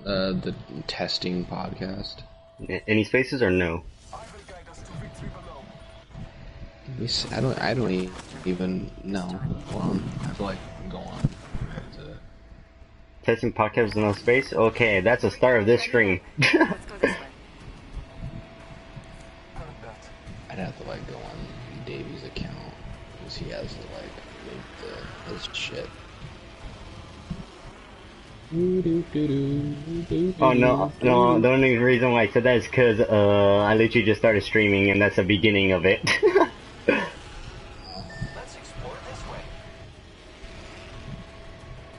The testing podcast. Any spaces or no? I don't even know. Hold on. I have to like go on. I have to... Testing podcast no space? Okay, that's the start of this stream. Let's go this way. I'd have to like go on Davy's account because he has to like make his shit. Oh no, the only reason why I said that is because I literally just started streaming and that's the beginning of it. Let's explore this way.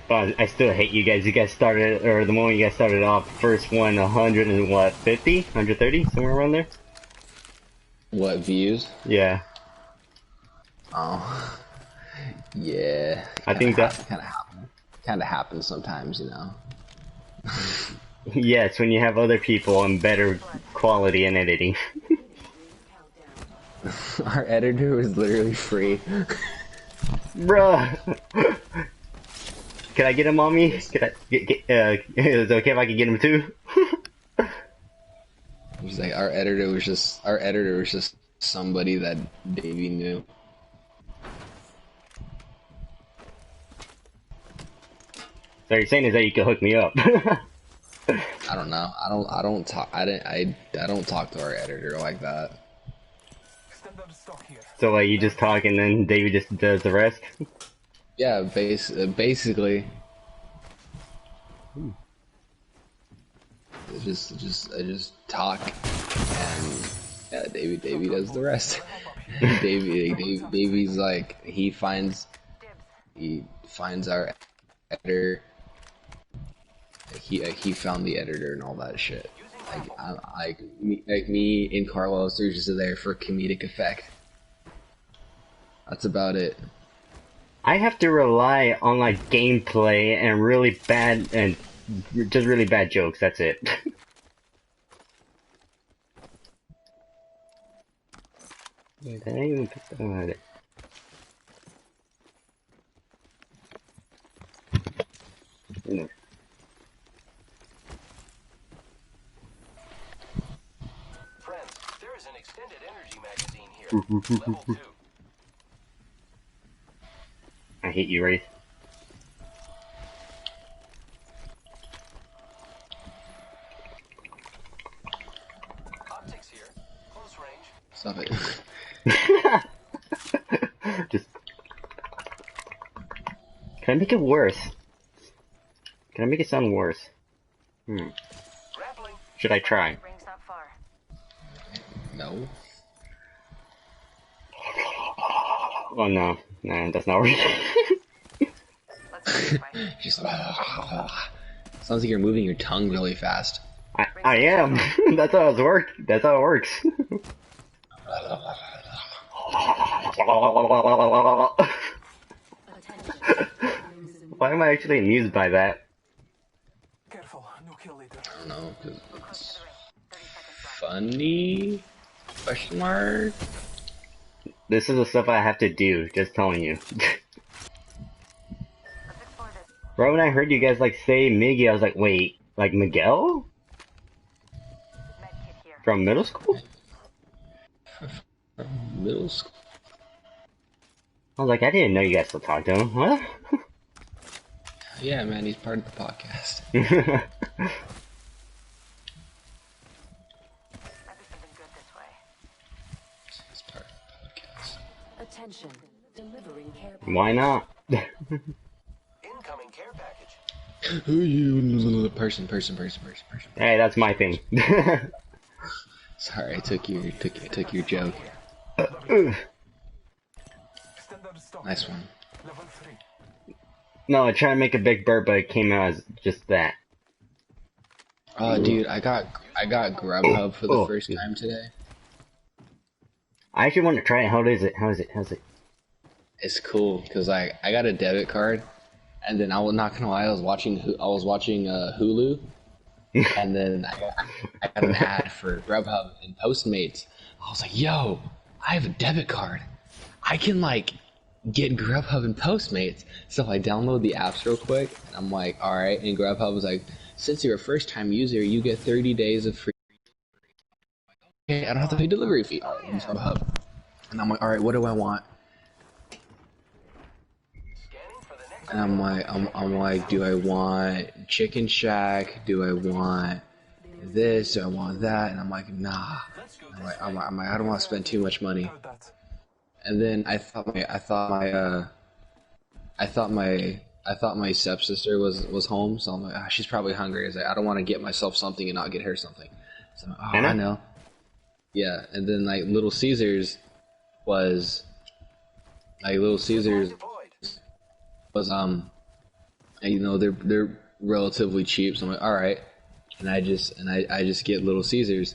But I still hate you guys. You guys started, or the moment you guys started off, first one 100 and what, 50? 130? Somewhere around there? What, views? Yeah. Oh. Yeah. I think that... Kind of happens sometimes, you know. Yes, when you have other people and better quality in editing. Our editor was literally free. Bruh! Can I get him on me? Is it okay if I can get him too? He's like, our editor was just somebody that Davey knew. So you're saying is that you can hook me up? I don't know. I don't talk to our editor like that. So like you just talk and then David just does the rest? Yeah, basically. I just talk and yeah, Davey does the rest. Davey's like he finds our editor. He found the editor and all that shit. Like me and Carlos are just there for comedic effect. That's about it. I have to rely on like gameplay and really bad jokes. That's it. Did I even put that on it? No. Friends, there is an extended energy magazine here. Level 2. I hate you, Wraith. Optics here. Close range. Stop it. Just... Can I make it worse? Can I make it sound worse? Grappling. Should I try? Rings not far. No. Oh no, nah, that's not working. Let's go this way. Just sounds like you're moving your tongue really fast. I am. That's how it works. That's how it works. Why am I actually amused by that? Careful, no kill leader. I don't know, 'cause it's 30 seconds left. funny? Question mark? This is the stuff I have to do, just telling you. Let's explore this. Right when I heard you guys like say Miggy, I was like, wait, like Miguel? Med kit here. From middle school? Middle school. I was like, I didn't know you guys still talk to him. What? Yeah, man, he's part of the podcast. Might be something good this way. He's part of the podcast. Attention, delivering care. Why not? Incoming care package. Who you? Person. Hey, that's my thing. Sorry, I took your joke. Standard stock. Nice one. Level 3. No, I tried to make a big bird, but it came out as just that. Oh, dude, I got Grubhub for the first time today. I actually want to try it. How is it? How's it? It's cool because I got a debit card, and then I was not gonna lie, I was watching Hulu, and then I got an ad for Grubhub and Postmates. I was like, yo, I have a debit card. I can like get Grubhub and Postmates. So I download the apps real quick, and I'm like, all right. And Grubhub was like, since you're a first time user, you get 30 days of free. Okay, I don't have to pay delivery fee. All right, use Grubhub. And I'm like, all right, what do I want? And I'm like, do I want Chicken Shack? Do I want this? Do I want that? And I'm like, nah. I'm like, I don't want to spend too much money. And then I thought my stepsister was home, so I'm like, she's probably hungry. I was like, I don't want to get myself something and not get her something. So I'm like, I know. Yeah, and then like Little Caesars was you know, they're relatively cheap, so I'm like, all right, and I just get Little Caesars,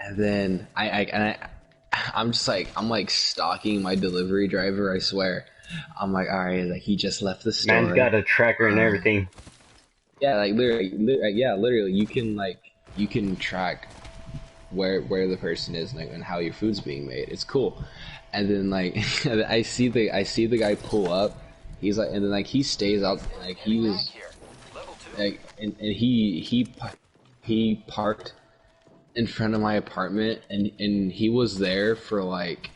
and then I'm like stalking my delivery driver. I swear, I'm like, all right, like he just left the store. Man's got a tracker and everything. Yeah, like literally, you can track where the person is and how your food's being made. It's cool. And then like I see the guy pull up. He's like, and then like he stays out, like he was like, and he parked in front of my apartment, and he was there for like,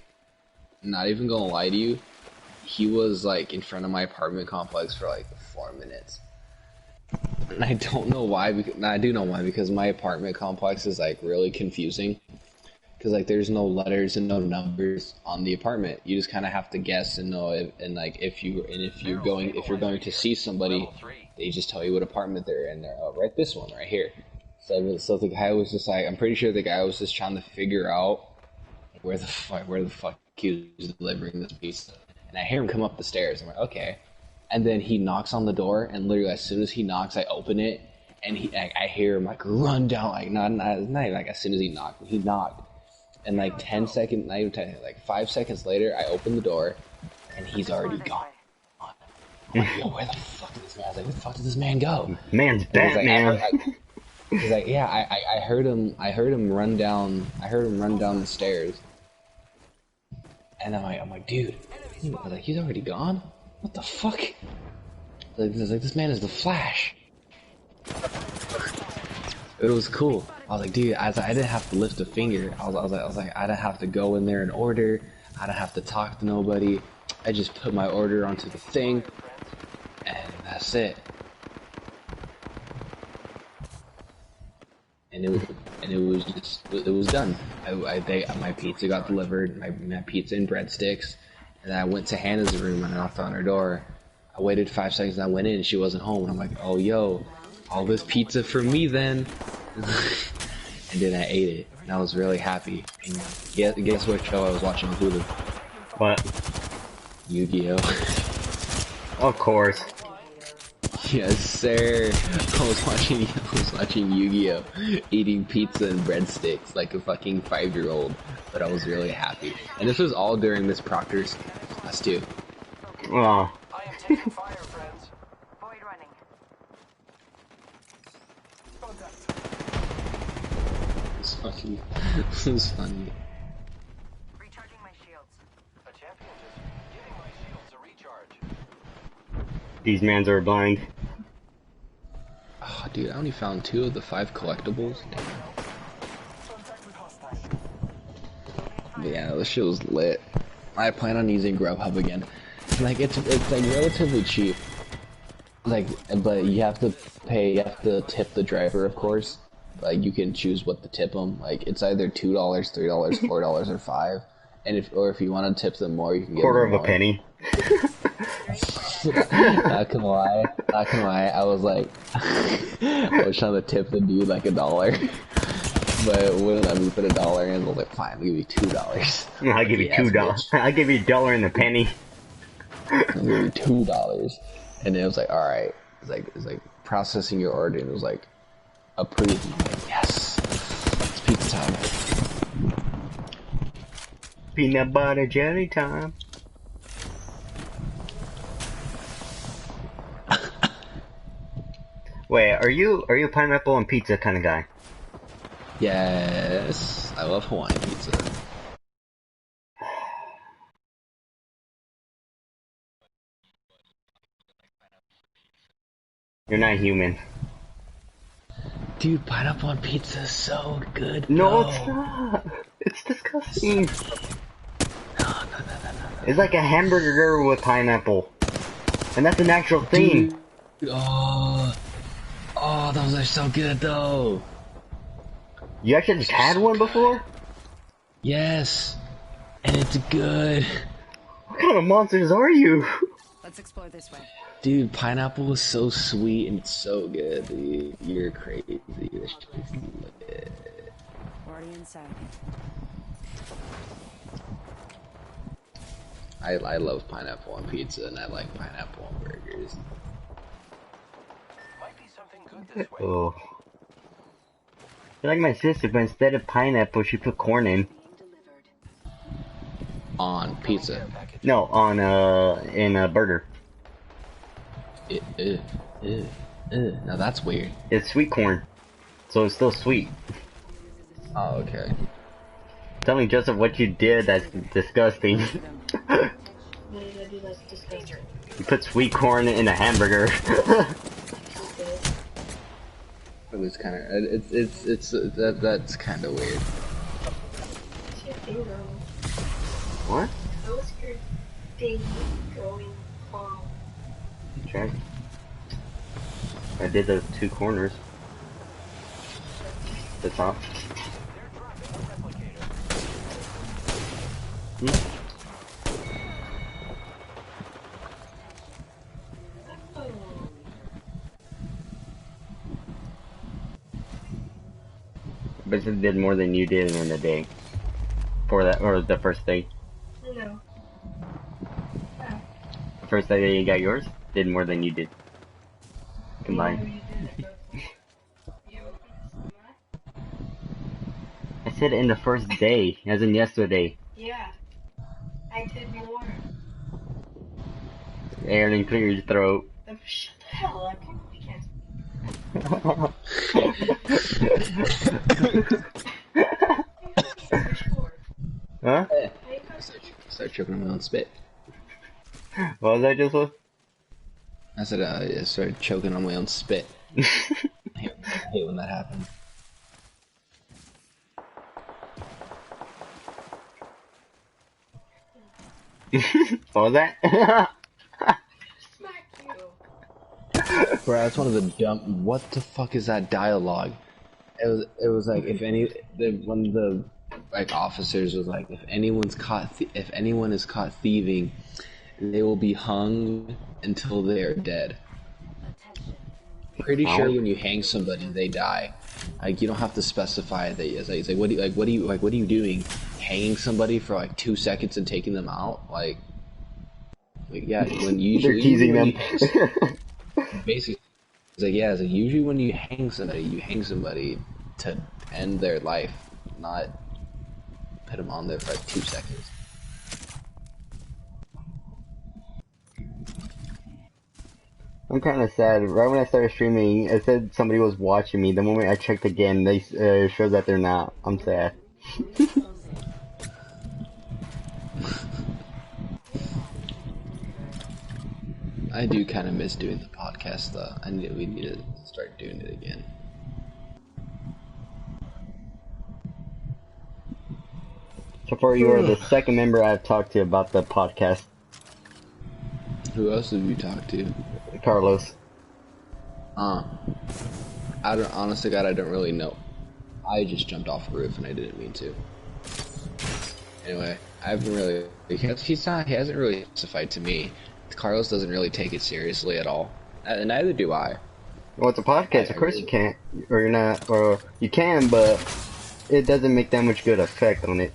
not even gonna lie to you, he was like in front of my apartment complex for like 4 minutes. And I don't know why, because I do know why, because my apartment complex is like really confusing. Because like there's no letters and no numbers on the apartment. You just kind of have to guess and know if you're going to see somebody, they just tell you what apartment they're in. They're right, this one right here. So the guy was just like, I'm pretty sure the guy was just trying to figure out where the fuck he was delivering this pizza. And I hear him come up the stairs. I'm like, okay. And then he knocks on the door, and literally as soon as he knocks, I open it, and I hear him like run down, like not even like as soon as he knocked. And like 10 seconds, not even 10, like 5 seconds later, I open the door, and he's already gone. I'm like, yo, where the fuck did this man? I was like, where the fuck did this man go? Man's Batman. He's like, yeah, I heard him run down the stairs. And I'm like, dude, I was like, he's already gone? What the fuck? Like, this man is the Flash. It was cool. I was like, dude, I didn't have to lift a finger. I was like, I didn't have to go in there and order. I didn't have to talk to nobody. I just put my order onto the thing, and that's it. And it was done. My pizza got delivered. My pizza and breadsticks. And then I went to Hannah's room and I knocked on her door. I waited 5 seconds and I went in and she wasn't home. And I'm like, oh, yo, all this pizza for me then. And then I ate it. And I was really happy. And guess what show I was watching on Hulu? What? Yu-Gi-Oh! Of course. Yes, sir. I was watching Yu-Gi-Oh! Eating pizza and breadsticks like a fucking 5-year-old. But I was really happy. And this was all during Miss Proctor's class too. Oh. I am taking fire, friends. Void running. This was funny. Recharging my shields. A champion just giving my shields a recharge. These mans are blind. Oh, dude, I only found 2 of the 5 collectibles. Damn. But yeah, this shit was lit. I plan on using Grubhub again. Like it's like relatively cheap. Like, but you have to tip the driver, of course. Like you can choose what to tip them. Like it's either $2, $3, $4, or $5. And if you want to tip them more, you can get Quarter of more. a penny. Not gonna lie. I was like, I was trying to tip the dude like $1. But it wouldn't let me put $1 in. I was like, fine, I'll give you $2. I'll give you $2. I'll give you $1 and a penny. I'll give you $2. And then it was like, alright. It's like processing your order, and it was like, approved. I'm like, yes. It's pizza time. Peanut butter jelly time. Wait, are you a pineapple and pizza kind of guy? Yes. I love Hawaiian pizza. You're not human. Dude, pineapple on pizza is so good. No, bro. it's not. It's disgusting. No. It's like a hamburger with pineapple. And that's an actual thing. Dude, oh, those are so good though. You actually just had one before? Yes, and it's good. What kind of monsters are you? Let's explore this way. Dude, pineapple is so sweet and it's so good, dude. You're crazy. This shit is lit. Already inside. I love pineapple on pizza and I like pineapple on burgers. Might be something good this way. Oh. You're like my sister, but instead of pineapple, she put corn in. Being delivered. On pizza. Package. No, on in a burger. Now that's weird. It's sweet corn, so it's still sweet. Oh, okay. Tell me, Joseph, what you did that's disgusting. What did I do that's disgusting? You put sweet corn in a hamburger. It was kind of that's kind of weird. It's your thing girl. What? How was your thing going on? Okay. I did those two corners. The top. But it did more than you did in a day. For that, or the first day. No. The first day that you got yours did more than you did. Combined. I said in the first day, as in yesterday. Yeah. I did more. Air and clear your throat. Shut the hell up. You can't. Huh? Start choking on my own spit. What was that just was? I said I started choking on my own spit. I hate when that happens. What was that? Smack you. Bro, that's one of the dumb. What the fuck is that dialogue? It was like one of the like officers was like, if anyone is caught thieving, they will be hung until they are dead. Attention. Pretty sure when you hang somebody, they die. Like you don't have to specify that. It's like what are you doing? Hanging somebody for like 2 seconds and taking them out? Like yeah, when you They're teasing them. Basically, it's like yeah, it's like usually when you hang somebody to end their life, not put them on there for like 2 seconds. I'm kind of sad. Right when I started streaming, it said somebody was watching me. The moment I checked again, they showed that they're not. I'm sad. I do kind of miss doing the podcast though. We need to start doing it again. So far, you are the second member I've talked to about the podcast. Who else have you talked to? Carlos. I don't. Honest to God, I don't really know. I just jumped off a roof and I didn't mean to. Anyway, I haven't really. He hasn't really specified to me. Carlos doesn't really take it seriously at all. Neither do I. Well, it's a podcast. Of course you can't, or you're not, or you can, but it doesn't make that much good effect on it.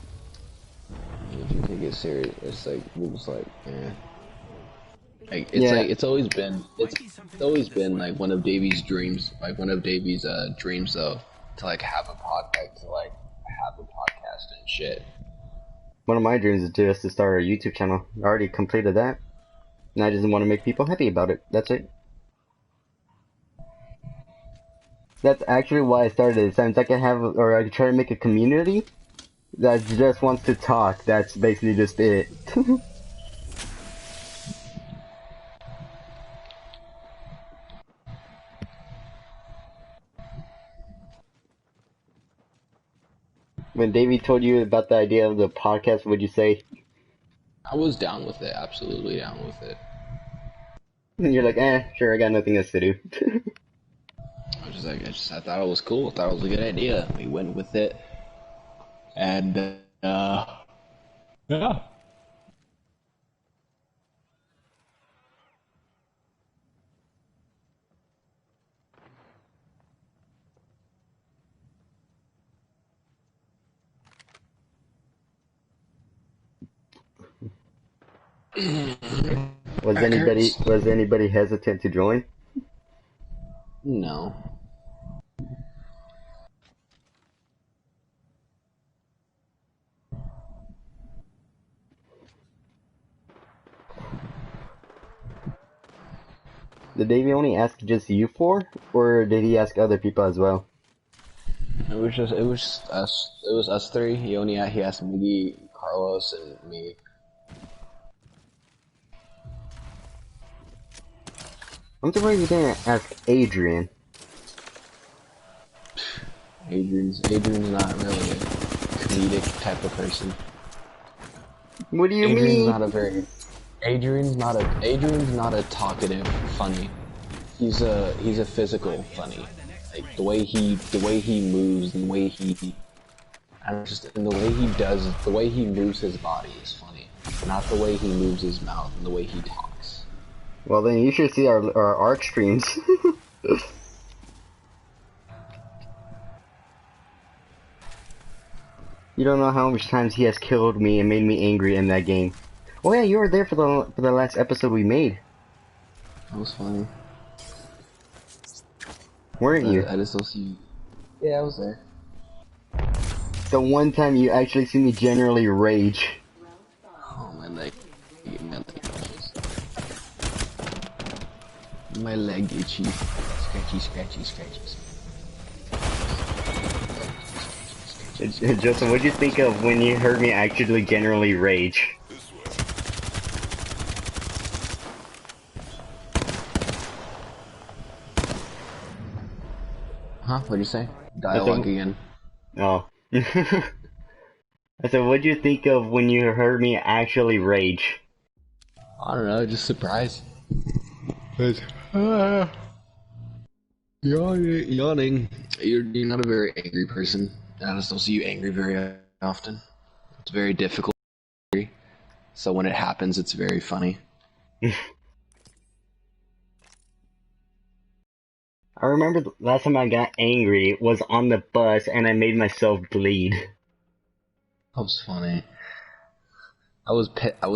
If you take it serious, it's like we're just like, eh. Like it's always been like one of Davey's dreams, dreams though, to like have a podcast and shit. One of my dreams is just to start a YouTube channel. I already completed that, and I just want to make people happy about it. That's it. That's actually why I started it. Since I can I can try to make a community that just wants to talk. That's basically just it. When Davey told you about the idea of the podcast, what'd you say? I was down with it, absolutely down with it. And you're like, sure, I got nothing else to do. I was just like, I thought it was cool. I thought it was a good idea. We went with it, and yeah. Was anybody hesitant to join? No. Did Davey only ask just you four, or did he ask other people as well? It was just us. It was us three. He asked Miggy, Carlos, and me. I'm surprised you didn't ask Adrian. Adrian's not really a comedic type of person. What do you mean? Adrian's not a talkative funny. He's a physical funny. Like the way he moves and the way the way he moves his body is funny. Not the way he moves his mouth and the way he talks. Well, then you should see our ARC streams. You don't know how much times he has killed me and made me angry in that game. Oh yeah, you were there for the last episode we made. That was funny. Weren't you? I just don't see you. Yeah, I was there. The one time you actually see me generally rage. Oh, my leg. My leg itchy. Scratchy, scratchy, scratchy. Joseph, what'd you think of when you heard me actually generally rage? Huh? What'd you say? Dialogue again. Oh. I said, what'd you think of when you heard me actually rage? I don't know, just surprised. Yawning. You're not a very angry person. I just don't see you angry very often. It's very difficult. So when it happens, it's very funny. I remember the last time I got angry was on the bus and I made myself bleed. That was funny. I was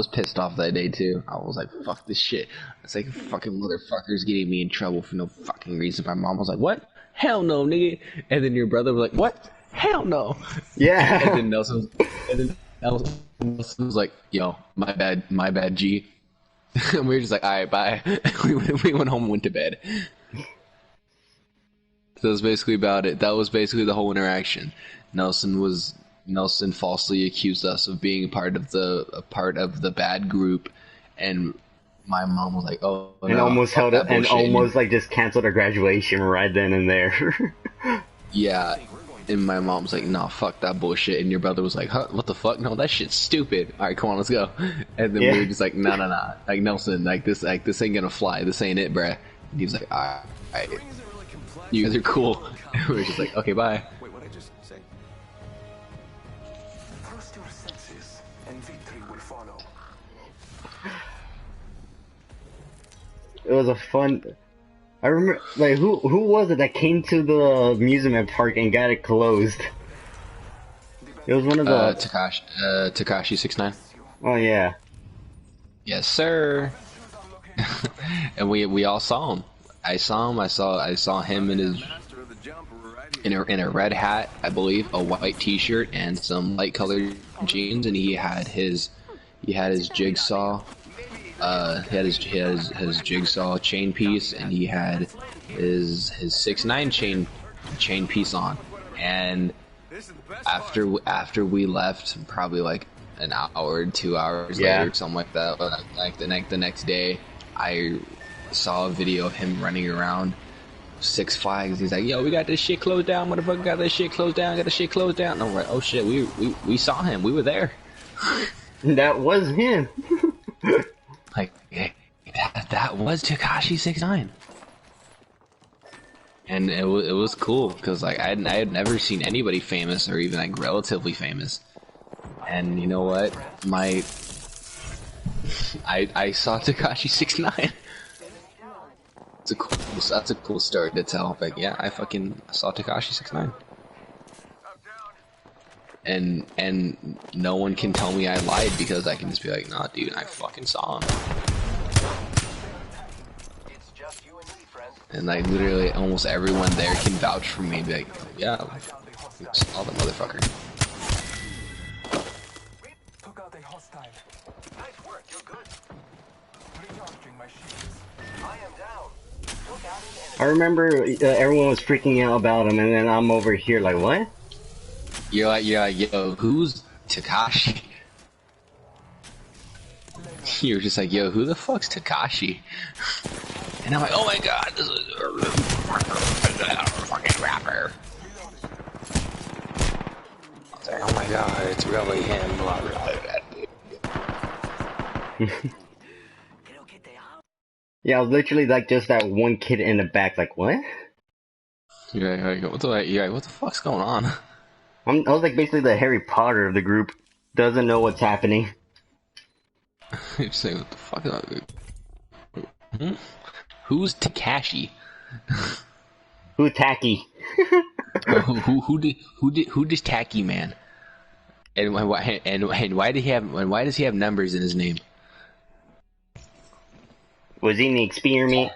pissed off that day too. I was like, fuck this shit. It's like fucking motherfuckers getting me in trouble for no fucking reason. My mom was like, what? Hell no, nigga. And then your brother was like, what? Hell no. Yeah. And then Nelson was like, yo, my bad, G. And we were just like, alright, bye. we went home and went to bed. So that's basically about it. That was basically the whole interaction. Nelson falsely accused us of being a part of the bad group, and my mom was like, "Oh, no, and almost held it, and almost like just canceled our graduation right then and there." Yeah, and my mom was like, "No, fuck that bullshit." And your brother was like, "Huh? What the fuck? No, that shit's stupid." All right, come on, let's go. And then we were just like, "No, like Nelson, like this ain't gonna fly. This ain't it, bruh." And he was like, "All right, you guys are cool." And we were just like, "Okay, bye." Wait, what I just say? Trust your senses, and victory will follow. It was a fun. I remember, like, who was it that came to the amusement park and got it closed? It was one of the Takashi 69. Oh yeah. Yes, sir. And we all saw him. I saw him. I saw him in his in a red hat, I believe, a white T-shirt, and some light colored jeans, and he had his jigsaw. He had his jigsaw chain piece, and he had his 6ix9ine chain piece on. And after we left, probably like an hour, 2 hours later, something like that. Like the next day, I saw a video of him running around Six Flags. He's like, yo, we got this shit closed down, motherfucker. Got this shit closed down. Got this shit closed down. And I'm like, oh shit, we saw him. We were there. That was him. Like, hey, that was Tekashi 69. And it was cool because like I had never seen anybody famous or even like relatively famous. And you know what? I saw Tekashi 69. That's a cool story to tell. Like, yeah, I fucking saw Tekashi 69. And no one can tell me I lied because I can just be like, nah, dude, I fucking saw him. It's just you and me, friend. And like literally almost everyone there can vouch for me. Be like, yeah, I saw the motherfucker. Took out a hostile. Nice work, you're good. Recharging my shields. I am down. Took out an enemy. I remember everyone was freaking out about him, and then I'm over here like, what? You're like, yo, who's Tekashi? You're just like, yo, who the fuck's Tekashi? And I'm like, oh my god, this is a fucking rapper. I was like, oh my god, it's really him. Blah, blah, blah. Yeah, I was literally like just that one kid in the back, like, what? You're like, what the fuck's going on? I was like basically the Harry Potter of the group. Doesn't know what's happening. You're just saying, what the fuck? Hmm? Who's Tekashi? Who Tacky? Who does Tacky Man? And why does he have numbers in his name? Was he an experiment?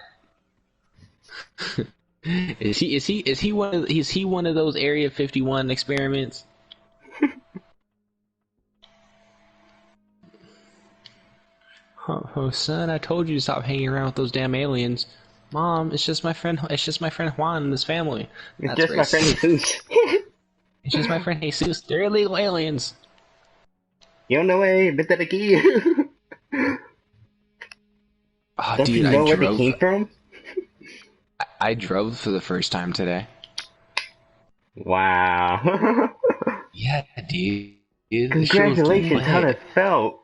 Is he one of those Area 51 experiments? Oh son, I told you to stop hanging around with those damn aliens. Mom, it's just my friend Juan and his family. It's That's just my friend Jesus. It's just my friend Jesus. They're illegal aliens. You know way, vete de aquí. Oh, Don't dude, you know where they came from? I drove for the first time today. Wow. Yeah, dude. Congratulations, how it felt.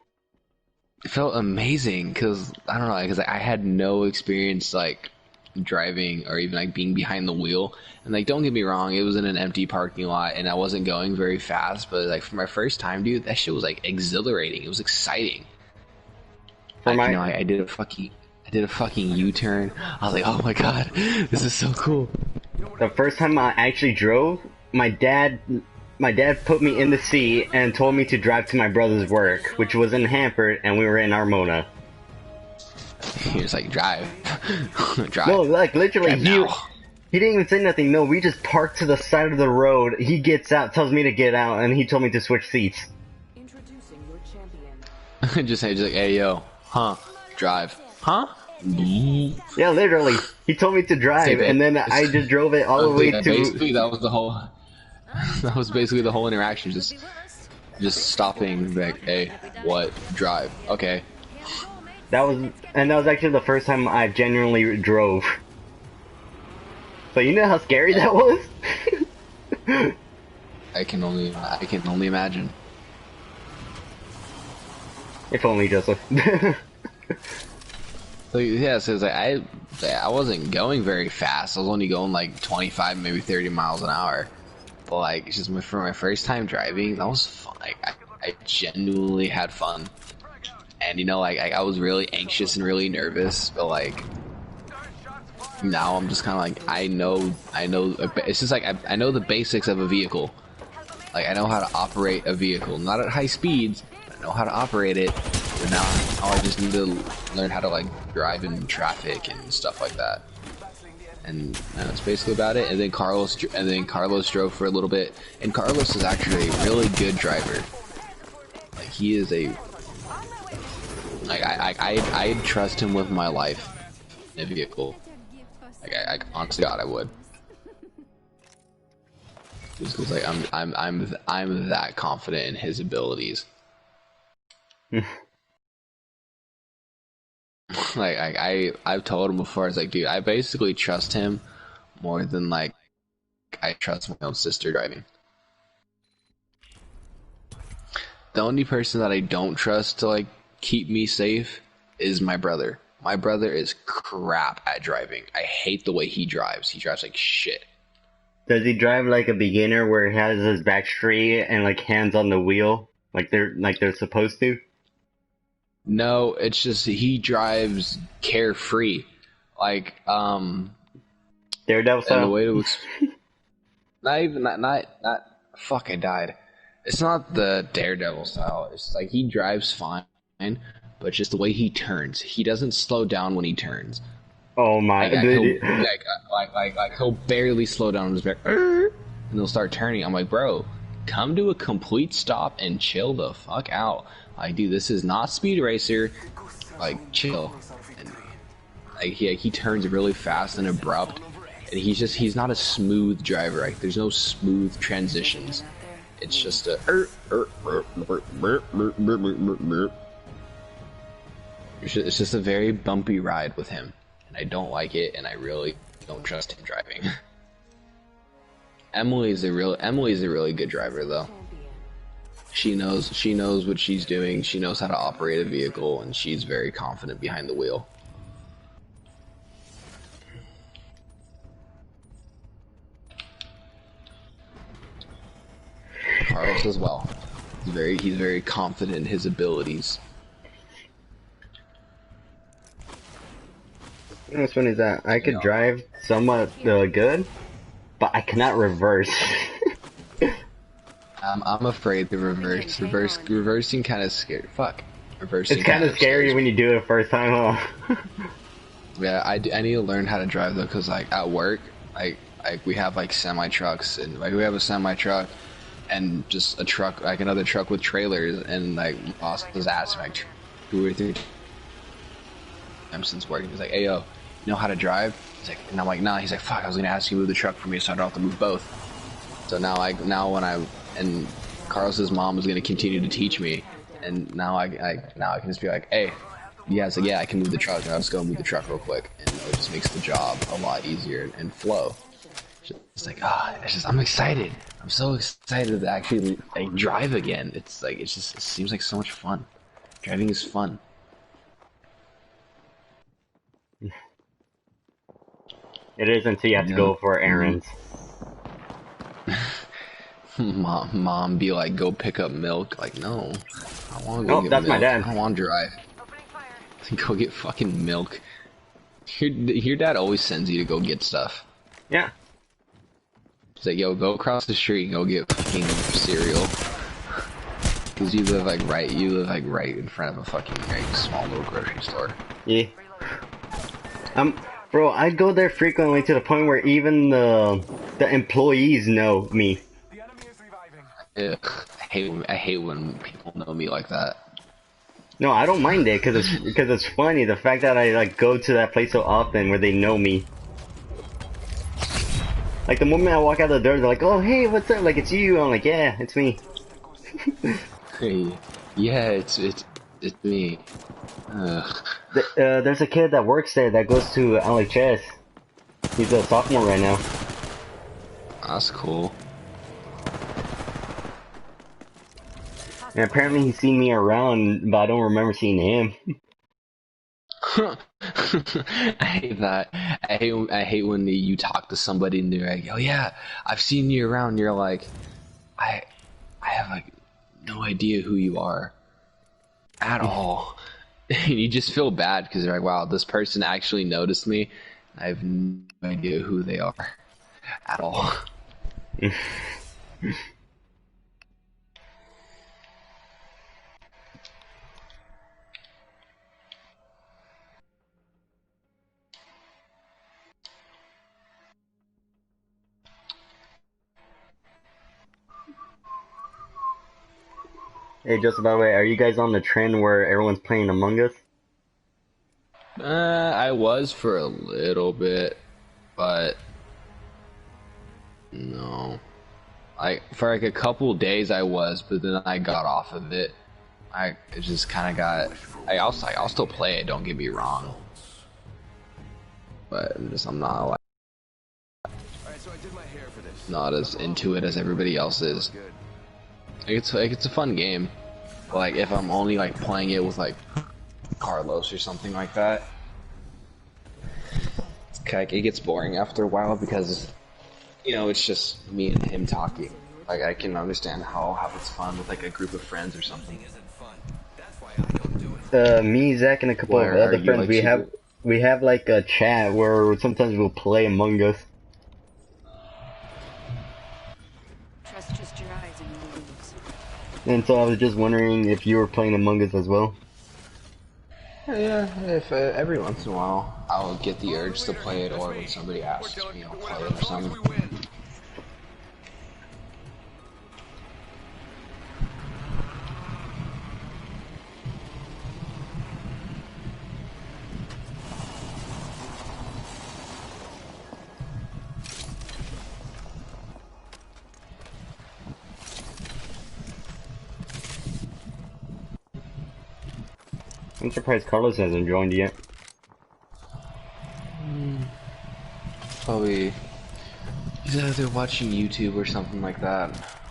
It felt amazing because I don't know, because I had no experience like driving or even like being behind the wheel. And like, don't get me wrong, it was in an empty parking lot and I wasn't going very fast. But like for my first time, dude, that shit was like exhilarating. It was exciting. I did a fucking U-turn. I was like, oh my god, this is so cool. The first time I actually drove, my dad put me in the seat and told me to drive to my brother's work, which was in Hanford, and we were in Armona. He was like, drive. Drive. No, like literally, Drive now. he didn't even say nothing. No, we just parked to the side of the road. He gets out, tells me to get out, and he told me to switch seats. Introducing your champion. just like, hey yo, huh? Drive, huh? Yeah, literally. He told me to drive, and then I just drove it all the way to... Basically, that was the whole... That was basically the whole interaction, just stopping, like, hey, what? Drive. Okay. That was actually the first time I genuinely drove. So you know how scary that was? I can only imagine. If only, Joseph. So yeah, so it's like I wasn't going very fast. I was only going like 25, maybe 30 miles an hour. But like, it's just for my first time driving, that was fun. Like, I genuinely had fun. And you know, like I was really anxious and really nervous, but like now I'm just kind of like I know. It's just like I know the basics of a vehicle. Like I know how to operate a vehicle, not at high speeds. But I know how to operate it. But now I just need to learn how to like drive in traffic and stuff like that. And that's basically about it. And then Carlos drove for a little bit. And Carlos is actually a really good driver. Like he is a like I'd trust him with my life in a vehicle. Like I honestly God I would. Just 'cause like I'm that confident in his abilities. Like I've told him before, it's like, dude, I basically trust him more than like I trust my own sister driving. The only person that I don't trust to like keep me safe is my brother. My brother is crap at driving. I hate the way he drives. He drives like shit. Does he drive like a beginner where he has his back straight and like hands on the wheel like they're supposed to? No, it's just he drives carefree. Like Daredevil and the style? way it was not even not fuck I died. It's not the Daredevil style. It's like he drives fine, but just the way he turns. He doesn't slow down when he turns. Oh my! Like he'll barely slow down on his back, and he'll start turning. I'm like, bro, come to a complete stop and chill the fuck out. Like, dude, this is not Speed Racer. Like, chill. And like he turns really fast and abrupt, and he's not a smooth driver. Like, there's no smooth transitions. It's just a it's just a very bumpy ride with him, and I don't like it, and I really don't trust him driving. Emily's a really good driver though. She knows what she's doing. She knows how to operate a vehicle, and she's very confident behind the wheel. Carlos as well. He's very confident in his abilities. What's funny is that I could drive somewhat good, but I cannot reverse. I'm afraid to reverse. Reversing kind of scary. Fuck. Reversing. It's kind of scary when you do it the first time, huh? Yeah, I need to learn how to drive though, cause like at work, like we have like semi trucks, and like we have a semi truck, and just a truck, like another truck with trailers, and like boss was asking like 2 or 3 times since working. He's like, "Hey yo, you know how to drive?" He's like, and I'm like, "Nah." He's like, "Fuck, I was gonna ask you to move the truck for me, so I don't have to move both." So now and Carlos's mom was gonna continue to teach me, and now I can just be like, "Hey, yeah," it's like, "Yeah, I can move the truck. I'll just go move the truck real quick," and it just makes the job a lot easier and flow. It's like, I'm excited. I'm so excited to actually like drive again. It's like it seems like so much fun. Driving is fun. It is until you have to go for errands. Mom be like, go pick up milk. Like, no, I want to go get that's milk. my dad. I don't want to drive. Go get fucking milk. Your dad always sends you to go get stuff. Yeah. He's like, yo, go across the street and go get fucking cereal. Cause you live like right in front of a fucking small little grocery store. Yeah. Bro, I go there frequently to the point where even the employees know me. The enemy is reviving. Ugh, I hate when people know me like that. No, I don't mind it because it's funny. The fact that I like go to that place so often where they know me. Like the moment I walk out the door, they're like, "Oh, hey, what's up?" Like, it's you. I'm like, "Yeah, it's me." Hey, yeah, it's me. Ugh. There's a kid that works there that goes to LHS. He's a sophomore right now. That's cool. And apparently he's seen me around, but I don't remember seeing him. I hate that. I hate when you talk to somebody and they're like, "Oh yeah, I've seen you around." And you're like, I have like no idea who you are at all. And you just feel bad because you're like, wow, this person actually noticed me. I have no idea who they are at all. Hey, Joseph, by the way, are you guys on the trend where everyone's playing Among Us? I was for a little bit, but no. For like a couple days I was, but then I got off of it. It just kind of got. I'll still play it. Don't get me wrong, but I'm not like So I did my hair for this. not as into it as everybody else is. Good. It's a fun game. But, like, if I'm only like playing it with like Carlos or something like that, it gets boring after a while because, you know, it's just me and him talking. Like, I can understand how it's fun with like a group of friends or something. Isn't fun. That's why I don't do it. Me, Zach, and a couple Why of are other you, friends, like, we have like a chat where sometimes we'll play Among Us. Trust just your eyes and you lose. And so I was just wondering if you were playing Among Us as well. Yeah, if every once in a while I'll get the urge to play it, or when somebody asks me, I'll play it or something. We win. I'm surprised Carlos hasn't joined yet. Probably he's either watching YouTube or something like that,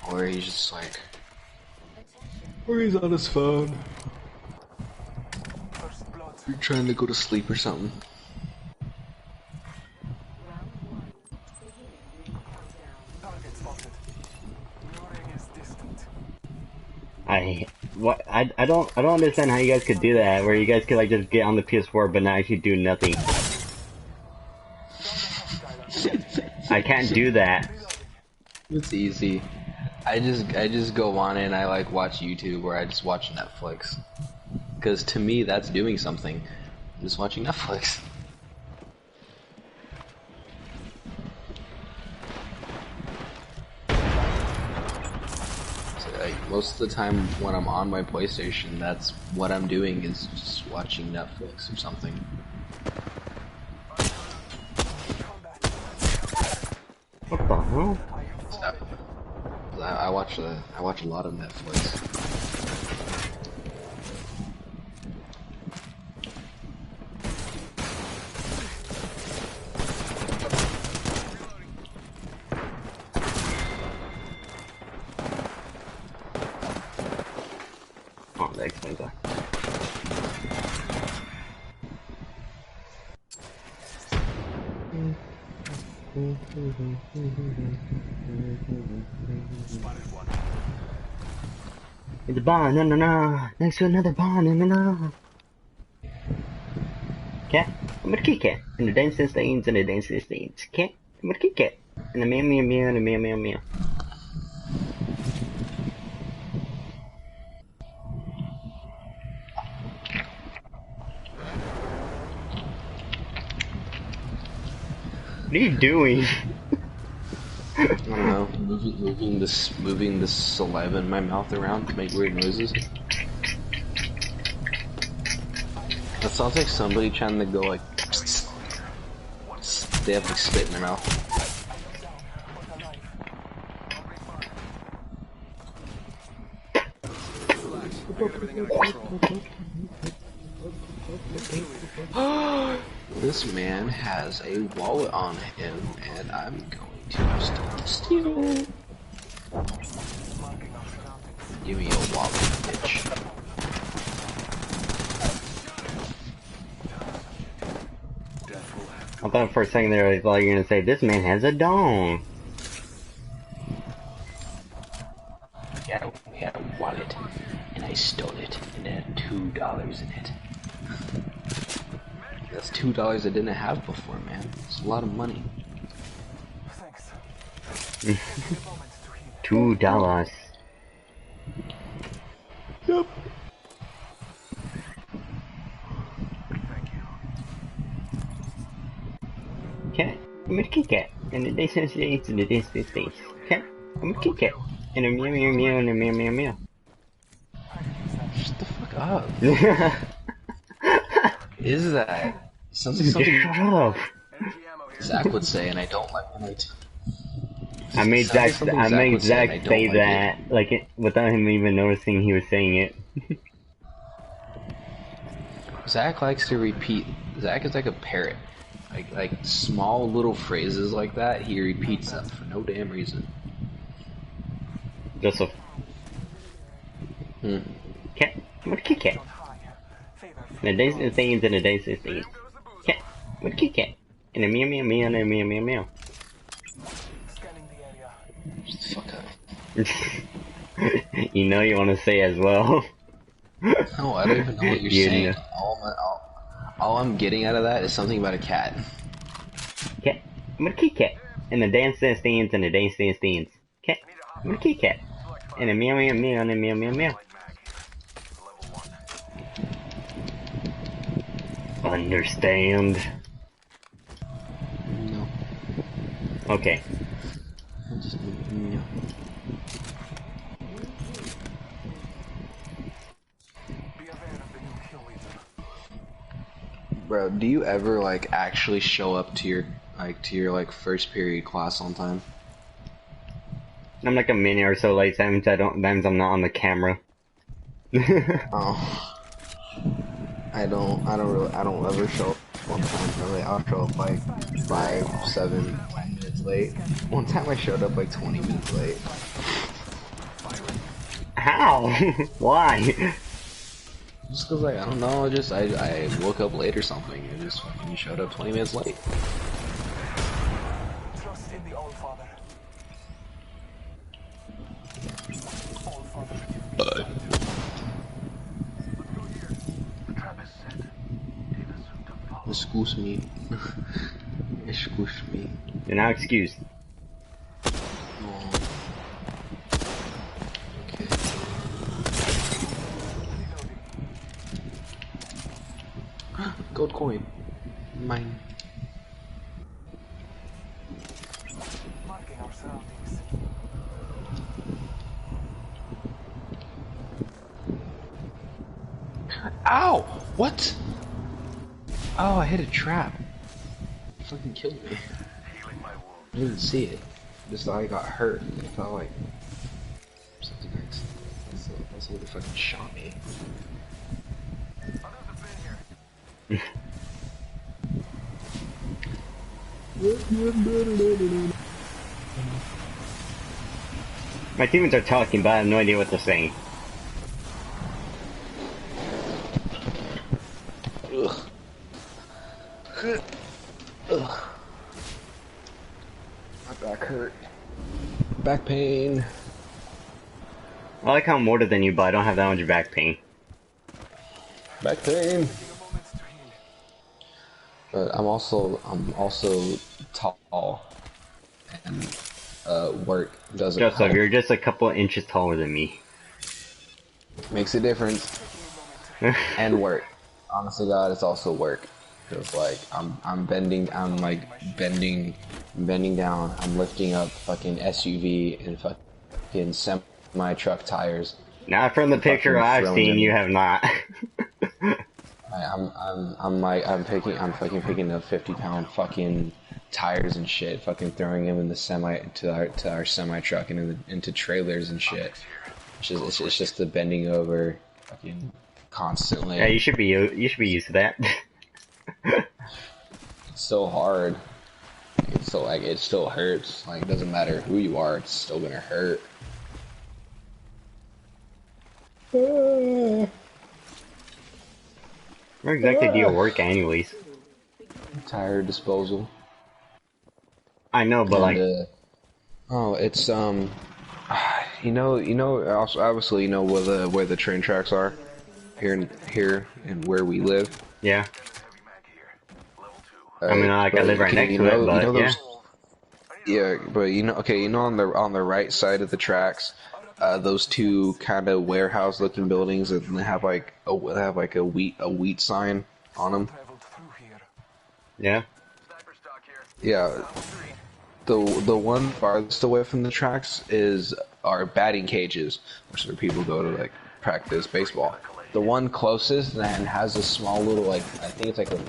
or he's just like, or he's on his phone. First blood. You're trying to go to sleep or something. Target spotted. Luring is distant. I don't understand how you guys could do that, where you guys could like just get on the PS4 but not actually do nothing. I can't do that. It's easy. I just go on and I like watch YouTube, or I just watch Netflix. Because to me that's doing something. I'm just watching Netflix. So, like, most of the time when I'm on my PlayStation, that's what I'm doing, is just watching Netflix or something. What the hell? So, I watch a lot of Netflix. Oh, that explains that. It's a banana next to another banana. Cat, I'm gonna kick it. And the dancing stains and the dancing stains. Cat, I'm gonna kick it. And the meow meow meow and the meow meow meow. What are you doing? I don't know, moving this saliva in my mouth around to make weird noises. That sounds like somebody trying to go like. They have like spit in their mouth. This man has a wallet on him, and I'm going to steal it. Give me your wallet, bitch. I thought for a second there, I thought you were gonna say, this man has a dong. Yeah, we had a wallet, and I stole it, and it had $2 in it. That's $2 I didn't have before, man. It's a lot of money. Thanks. $2. Yep. Cat, I'm gonna kick it. And the distance stays and the distance stays. Cat, I'm gonna kick it. And a meow meow meow and a meow meow meow. Shut the fuck up. Is that? Sounds like something Shut up. Zach would say, and I don't like when it. I made Sounds like Zach, something I made would say, and I Zach don't say like that, it. like it, without him even noticing he was saying it. Zach likes to repeat. Zach is like a parrot. Like small little phrases like that, he repeats them for no damn reason. Just a Hmm. cat. What a Kit Kat. High. Favor. And a dancing things and a dancing things. Cat. What a Kit Kat. And a meow meow meow and a meow meow meow. Scanning the area. Shut the fuck up. You know you want to say as well. No, I don't even know what you're You saying. know. All I'm getting out of that is something about a cat. Cat. What a Kit Kat. And a dance dance dance and a dance dance dance. Cat. What a Kit Kat. And a meow meow meow and a meow meow meow. Understand. No. Okay. Just, no. Be aware of the new kill leader. Bro, do you ever like actually show up to your first period class on time? I'm like a minute or so late. Sometimes I'm not on the camera. Oh. I don't ever show up on time really. I'll show up like 5, 7, 10 minutes late. One time I showed up like 20 minutes late. How? Why? Just cause like, I don't know, I woke up late or something and just fucking showed up 20 minutes late. Trust in the All-Father. All-Father, give me Excuse me. Excuse me. You're now excused. Oh. Okay. Gold coin. Mine. marking our surroundings. Ow! What? Oh, I hit a trap. It fucking killed me. I didn't see it. Just thought I got hurt. I thought like something like that's what fucking shot me. My teammates are talking, but I have no idea what they're saying. Ugh. Ugh. My back hurt. Back pain. I like how I'm older than you, but I don't have that much back pain. Back pain. But I'm also tall, and work doesn't Joseph, help. you're just a couple of inches taller than me. Makes a difference. And work. Honestly, God, it's also work. Cause like I'm bending down, I'm lifting up fucking SUV and fucking semi truck tires. Not from the picture I've seen, you have not. I'm fucking picking up 50-pound fucking tires and shit, fucking throwing them in the to our semi truck and into trailers and shit. It's just the bending over, fucking constantly. Yeah, you should be used to that. It's so hard. It's so like it still hurts. Like it doesn't matter who you are, it's still gonna hurt. Where exactly do you work anyways? Tire disposal. I know, but like, oh, it's you know, also obviously you know where the train tracks are, here and where we live. yeah. I mean, like I live right next to it, but yeah. Yeah, but you know, okay, you know, on the right side of the tracks, those two kind of warehouse-looking buildings that have like a wheat sign on them. Traveled through here. Yeah. Yeah, the one farthest away from the tracks is our batting cages, which is where people go to like practice baseball. The one closest and has a small little like I think it's like an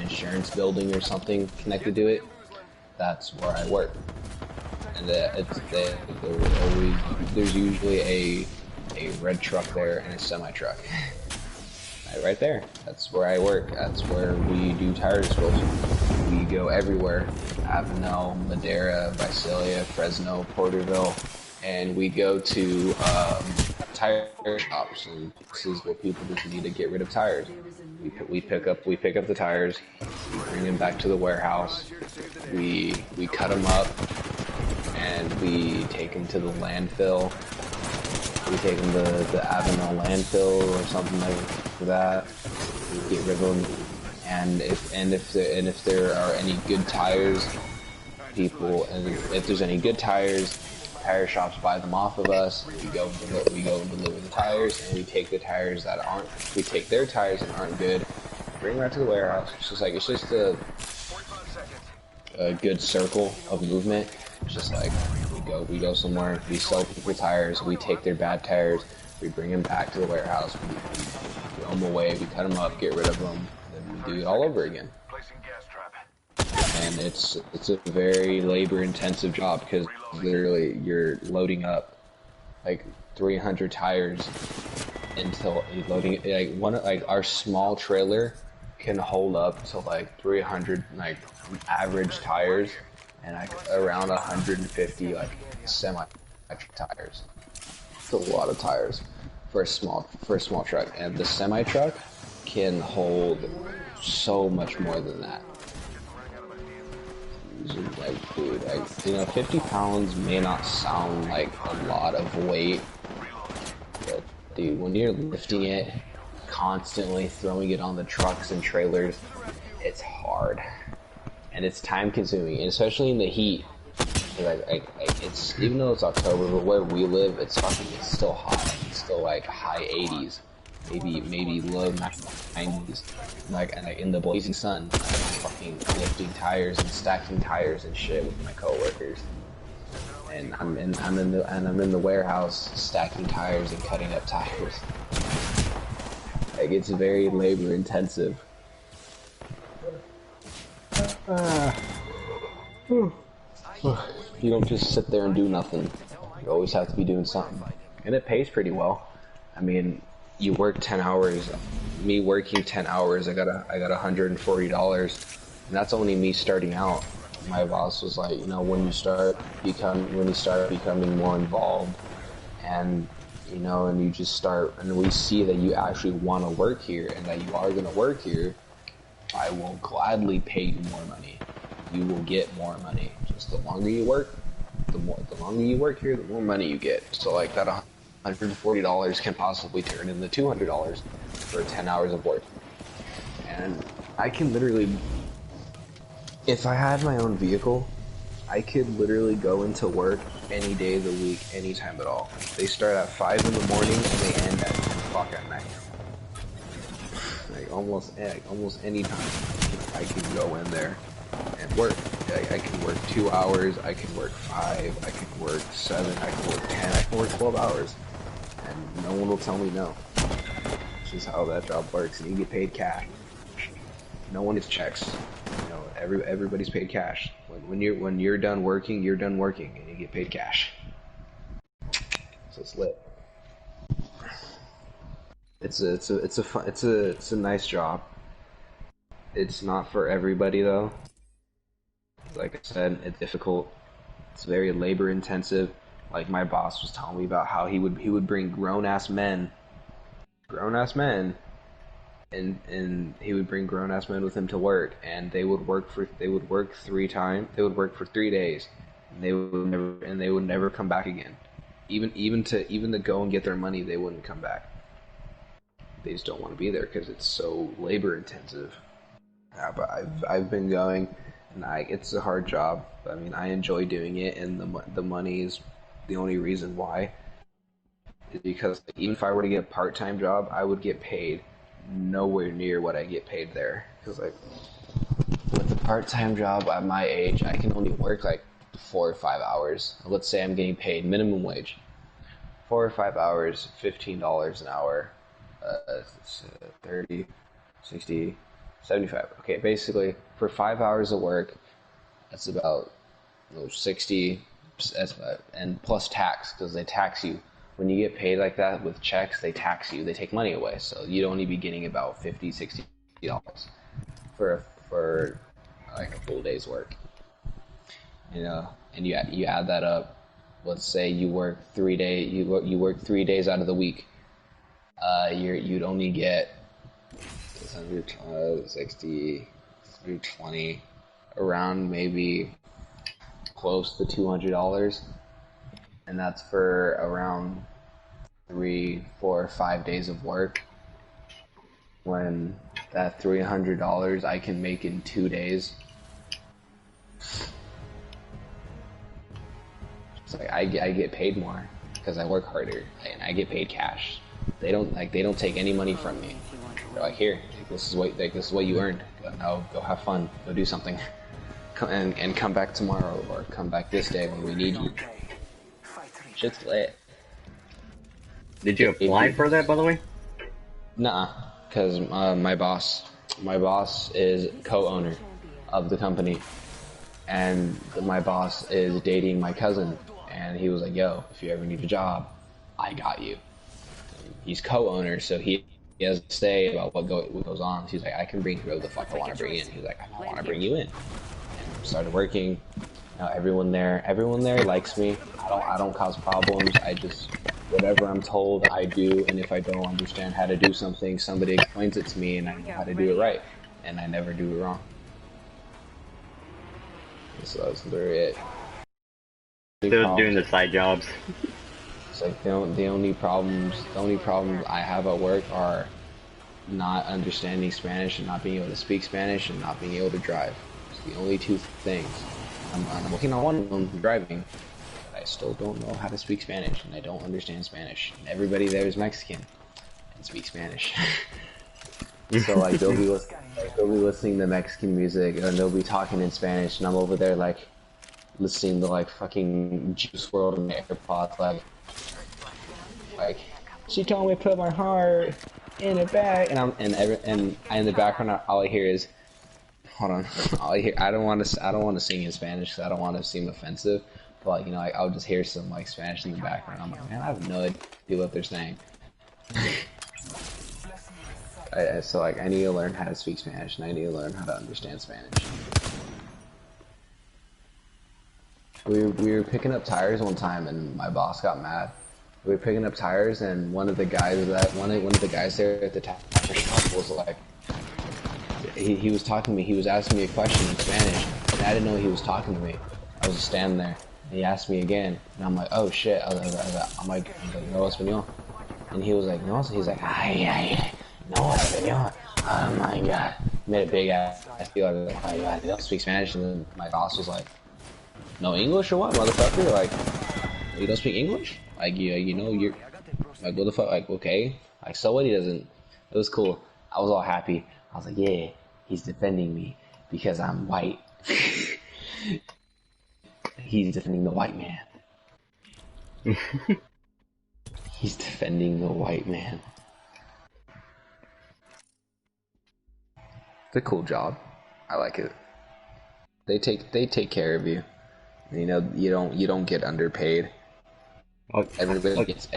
insurance building or something connected to it. That's where I work, and there's usually a red truck there and a semi truck. Right there. That's where I work. That's where we do tire disposal. We go everywhere. Avenel, Madera, Visalia, Fresno, Porterville, and we go to tire shops and places where people just need to get rid of tires. We pick up the tires, we bring them back to the warehouse, we cut them up, and we take them to the landfill. We take them to the Avenel landfill or something like that. We get rid of them, and if there are any good tires, if there's any good tires, tire shops buy them off of us. We go and deliver the tires, and we take their tires that aren't good, bring them back to the warehouse. It's just a good circle of movement. It's just like we go somewhere, we sell people tires, we take their bad tires, we bring them back to the warehouse, we throw them away, we cut them up, get rid of them, then we do it all over again. And it's a very labor intensive job because literally you're loading up like 300 tires until loading our small trailer can hold up to like 300 like average tires and like around 150 like semi tires. It's a lot of tires for a small truck, and the semi truck can hold so much more than that. Like, dude, 50 pounds may not sound like a lot of weight, but dude, when you're lifting it, constantly throwing it on the trucks and trailers, it's hard. And it's time consuming, and especially in the heat. It's even though it's October, but where we live, it's still hot. It's still like high 80s, maybe low 90s. Like in the blazing sun, I'm fucking lifting tires and stacking tires and shit with my coworkers. And I'm in the warehouse stacking tires and cutting up tires. Like, it's very labor intensive. You don't just sit there and do nothing. You always have to be doing something. And it pays pretty well. I mean, you work 10 hours. Me working 10 hours, I got $140. And that's only me starting out. My boss was like, when you start becoming more involved, and and you just start, and we see that you actually want to work here and that you are going to work here, I will gladly pay you more money. You will get more money. Just the longer you work, the longer you work here, the more money you get. So like that $140 can possibly turn into $200 for 10 hours of work. And I can literally, if I had my own vehicle, I could literally go into work any day of the week, anytime at all. They start at 5 in the morning and they end at 10 o'clock at night. Like almost any time I can go in there and work. I can work 2 hours, I can work 5, I can work 7, I can work 10, I can work 12 hours. And no one will tell me no. It's just how that job works, and you get paid cash. No one gets checks. Everybody's paid cash. When you're done working, and you get paid cash. So it's lit. It's a nice job. It's not for everybody though. Like I said, it's difficult. It's very labor intensive. Like my boss was telling me about how he would bring grown ass men, and he would bring grown ass men with him to work, and they would work for 3 days, and they would never come back again. Even to go and get their money, they wouldn't come back. They just don't want to be there because it's so labor intensive. Yeah, but I've been going, and it's a hard job. I mean, I enjoy doing it, and the money is the only reason why. Is because even if I were to get a part-time job, I would get paid nowhere near what I get paid there. Because like with a part-time job at my age, I can only work like 4 or 5 hours. Let's say I'm getting paid minimum wage, 4 or 5 hours, $15 an hour, 30, 60, 75. Okay, basically for 5 hours of work, that's about 60, and plus tax, because they tax you when you get paid like that with checks, they tax you. They take money away, so you'd only be getting about $50, $60 for like a full day's work. You know, and you add that up. Let's say you work 3 days. You work 3 days out of the week. You'd only get 60, 20, around maybe close to $200, and that's for around 3, 4, 5 days of work. When that $300 I can make in 2 days. It's like I get paid more because I work harder and I get paid cash. They don't take any money from me. They're like, here, this is what you earned. Now go have fun, go do something, and come back tomorrow or come back this day when we need you. Shit's lit. Did you apply for that, by the way? Nah, because my boss is co-owner of the company, and my boss is dating my cousin, and he was like, yo, if you ever need a job, I got you. And he's co-owner, so he has to say about what goes on. He's like, I can bring whoever the fuck I want to bring in. He's like, I want to bring you in. And started working. Now everyone there likes me. I don't cause problems. I just, whatever I'm told, I do. And if I don't understand how to do something, somebody explains it to me, and I know how to do it right. And I never do it wrong. So that's literally it. Still doing the side jobs. It's like the only problems I have at work are not understanding Spanish and not being able to speak Spanish and not being able to drive. It's the only two things. I'm working on one of them, driving, but I still don't know how to speak Spanish and I don't understand Spanish. And everybody there is Mexican and speaks Spanish. So like they'll be listening to Mexican music and they'll be talking in Spanish and I'm over there like listening to like fucking Juice WRLD in the AirPods like she told me to put my heart in a bag and and in the background all I hear is hold on I don't want to sing in Spanish because I don't want to seem offensive, but you know I'll just hear some like Spanish in the background. I'm like, man, I have no idea what they're saying. So like I need to learn how to speak Spanish and I need to learn how to understand Spanish. We were picking up tires one time and my boss got mad. We were picking up tires and one of the guys there at the tire shop was like, he was talking to me. He was asking me a question in Spanish and I didn't know he was talking to me. I was just standing there and he asked me again and I'm like, oh shit. I'm like no español, and he was like no. So he's like ay. No, español. Oh my god. Made a big ass feel like, oh my god, they don't speak Spanish. And then my boss was like, no English or what, motherfucker? Like, you don't speak English? Like, you know, you're like, what the fuck? Like, okay. Like, so what? He doesn't. It was cool. I was all happy. I was like, yeah, he's defending me because I'm white. He's defending the white man. He's defending the white man. It's a cool job. I like it. They take care of you. You know, you don't get underpaid. Everybody gets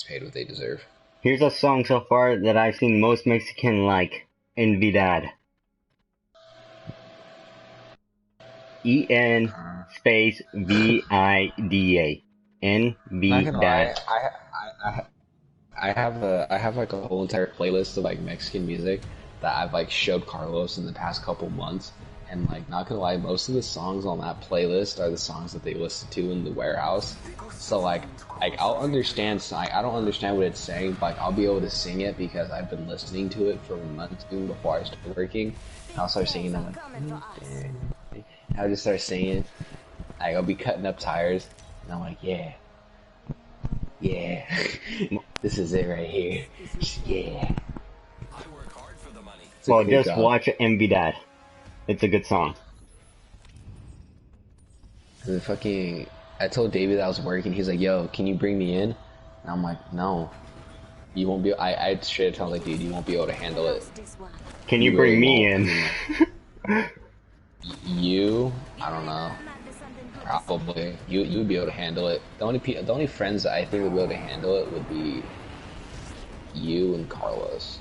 paid what they deserve. Here's a song so far that I've seen most Mexican like. Envidad. EN space VIDA. Envidad. I have like a whole entire playlist of like Mexican music that I've like showed Carlos in the past couple months, and like not gonna lie, most of the songs on that playlist are the songs that they listen to in the warehouse. So like I'll understand, I don't understand what it's saying, but like, I'll be able to sing it because I've been listening to it for months before I started working. And I'll start singing them like, I'll just start singing. Like, I'll be cutting up tires, and I'm like, yeah, this is it right here, yeah. Well, just watch Envidad. It's a good song. I told David that I was working. He's like, yo, can you bring me in? And I'm like, no. You won't be. I straight up told him, like, dude, you won't be able to handle it. Can you bring me in? You? I don't know. Probably. You'd be able to handle it. The only friends that I think would be able to handle it would be you and Carlos.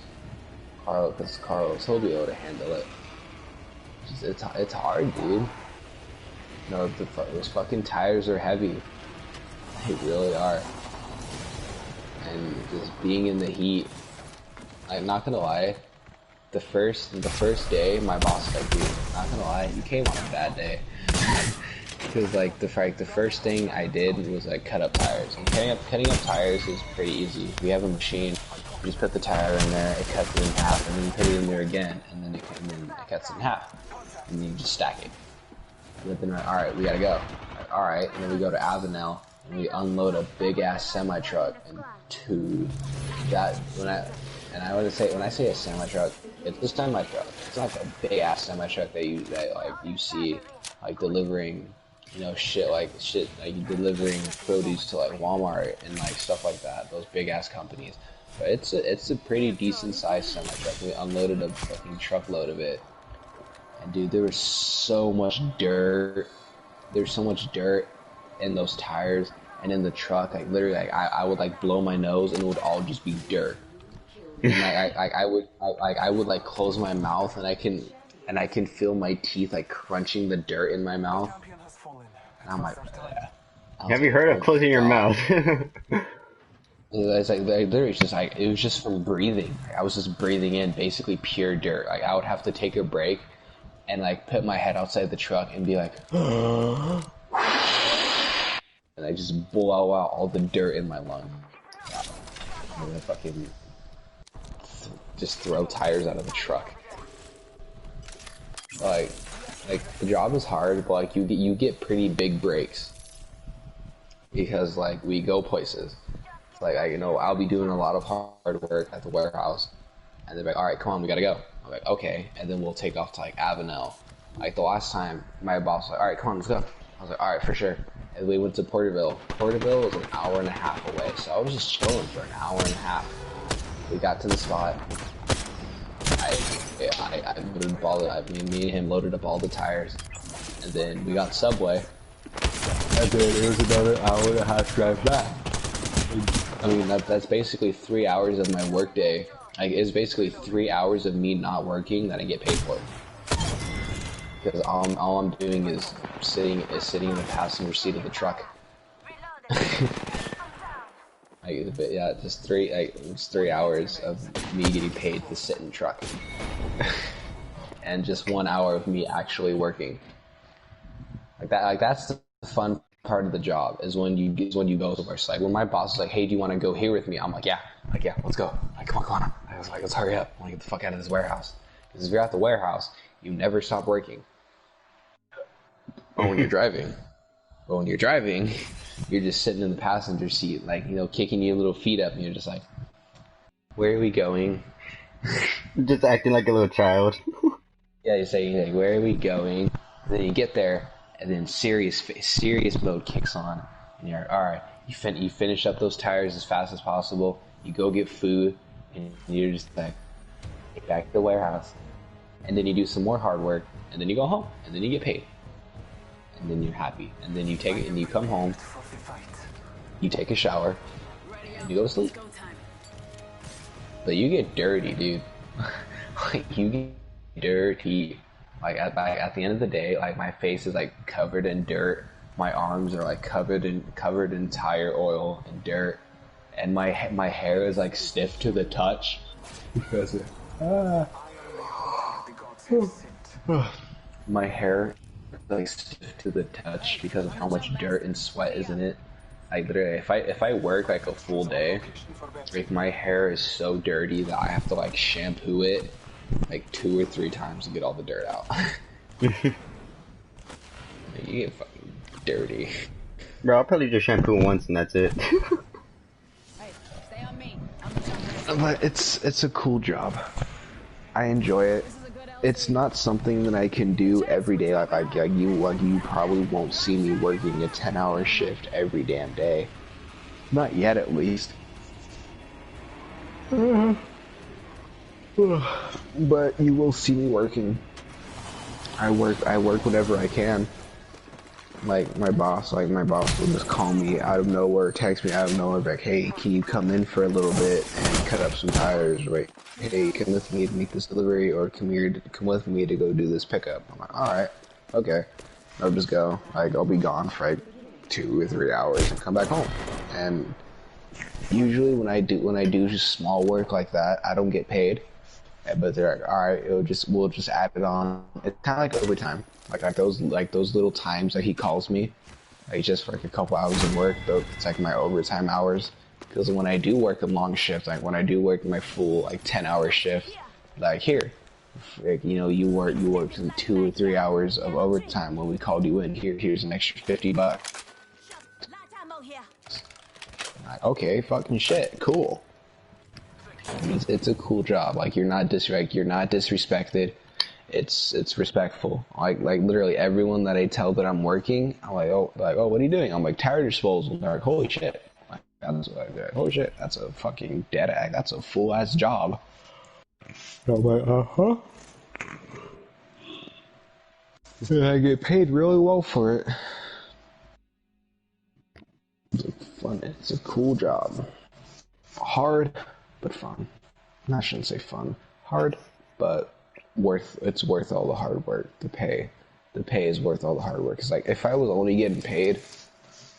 Because Carlos, he'll be able to handle it. It's hard, dude. No, those fucking tires are heavy. They really are. And just being in the heat, I'm not gonna lie. The first day, my boss was like, dude, not gonna lie, you came on a bad day. Because like the first thing I did was like cut up tires. And cutting up tires is pretty easy. We have a machine. You just put the tire in there, it cuts it in half, and then you put it in there again, and then it cuts it in half, and then you just stack it. And then all right, we gotta go. All right, and then we go to Avenel, and we unload a big ass semi truck, and when I say a semi truck, it's a semi truck. It's not like a big ass semi truck that you see like delivering, shit like delivering produce to like Walmart and like stuff like that. Those big ass companies. But it's a pretty decent sized semi truck. We unloaded a fucking truckload of it, and dude, there was so much dirt. There's so much dirt in those tires and in the truck. Like literally, like I would like blow my nose and it would all just be dirt. And I would like close my mouth and I can feel my teeth like crunching the dirt in my mouth. Champion has fallen. And I'm like, yeah. Have you heard of closing your mouth? It's like literally just like it was just from breathing. Like, I was just breathing in basically pure dirt. Like I would have to take a break and like put my head outside the truck and be like, and I just blow out all the dirt in my lung. And then fucking just throw tires out of the truck. Like the job is hard, but like you get pretty big breaks because like we go places. Like I'll be doing a lot of hard work at the warehouse, and they're like, "All right, come on, we gotta go." I'm like, "Okay," and then we'll take off to like Avenel. Like the last time, my boss was like, "All right, come on, let's go." I was like, "All right, for sure." And we went to Porterville. Porterville was an hour and a half away, so I was just chilling for an hour and a half. We got to the spot. I loaded up me and him loaded up all the tires, and then we got Subway. And then it was another hour and a half drive back. I mean, that's basically 3 hours of my work day. Like, it's basically 3 hours of me not working that I get paid for. Because all I'm doing is sitting in the passenger seat of the truck. Yeah, just it's 3 hours of me getting paid to sit in the truck, and just 1 hour of me actually working. Like that. Like that's the fun part of the job is when you go somewhere. So like when my boss is like, "Hey, do you want to go here with me?" I'm like, "Yeah." Like, "Yeah, let's go." Like, come on. I was like, "Let's hurry up. I want to get the fuck out of this warehouse." Because if you're at the warehouse, you never stop working. Or when you're driving. But when you're driving, you're just sitting in the passenger seat, like, kicking your little feet up, and you're just like, "Where are we going?" Just acting like a little child. Yeah, you say, like, "Where are we going?" And then you get there, and then serious mode kicks on, and you're all right. You finish up those tires as fast as possible. You go get food, and you're just like, get back to the warehouse, and then you do some more hard work, and then you go home, and then you get paid, and then you're happy, and then you come home, you take a shower, and you go to sleep. But you get dirty, dude. Like you get dirty. Like at the end of the day, like my face is like covered in dirt. My arms are like covered in tire oil and dirt, and my hair is like stiff to the touch because my hair is like stiff to the touch because of how much dirt and sweat is in it. Like literally, if I work like a full day, like my hair is so dirty that I have to like shampoo it like 2 or 3 times to get all the dirt out. You get fucking dirty. Bro, I'll probably just shampoo once and that's it. Hey, stay on me. But it's a cool job. I enjoy it. It's not something that I can do every day. Like you probably won't see me working a 10-hour shift every damn day. Not yet, at least. But you will see me working. I work whenever I can. my boss will just call me out of nowhere, text me out of nowhere, like, hey, can you come in for a little bit and cut up some tires, right? Hey, come with me to make this delivery, or come with me to go do this pickup. I'm like, all right, okay. I'll just go. Like, I'll be gone for like 2 or 3 hours and come back home. And usually when I do just small work like that, I don't get paid. But they're like, all right, we'll just add it on. It's kind of like overtime, like those little times that he calls me, like just for like a couple hours of work. Though it's like my overtime hours, because when I do work a long shift, like when I do work my full like 10-hour shift, like here, like, you know, you work 2 or 3 hours of overtime when we called you in. Here's an extra $50. Like, okay, fucking shit, cool. It's a cool job. Like you're not disrespected. It's respectful. Like literally everyone that I tell that I'm working, I'm like, oh, what are you doing? I'm like, tire disposal. They're like, holy shit. Holy shit, that's a fucking dead act. That's a full ass job. I'm like, uh-huh. And I get paid really well for it. It's fun. It's a cool job. Hard, but fun. I shouldn't say fun. Hard, but it's worth all the hard work. The pay is worth all the hard work. Cause like if I was only getting paid,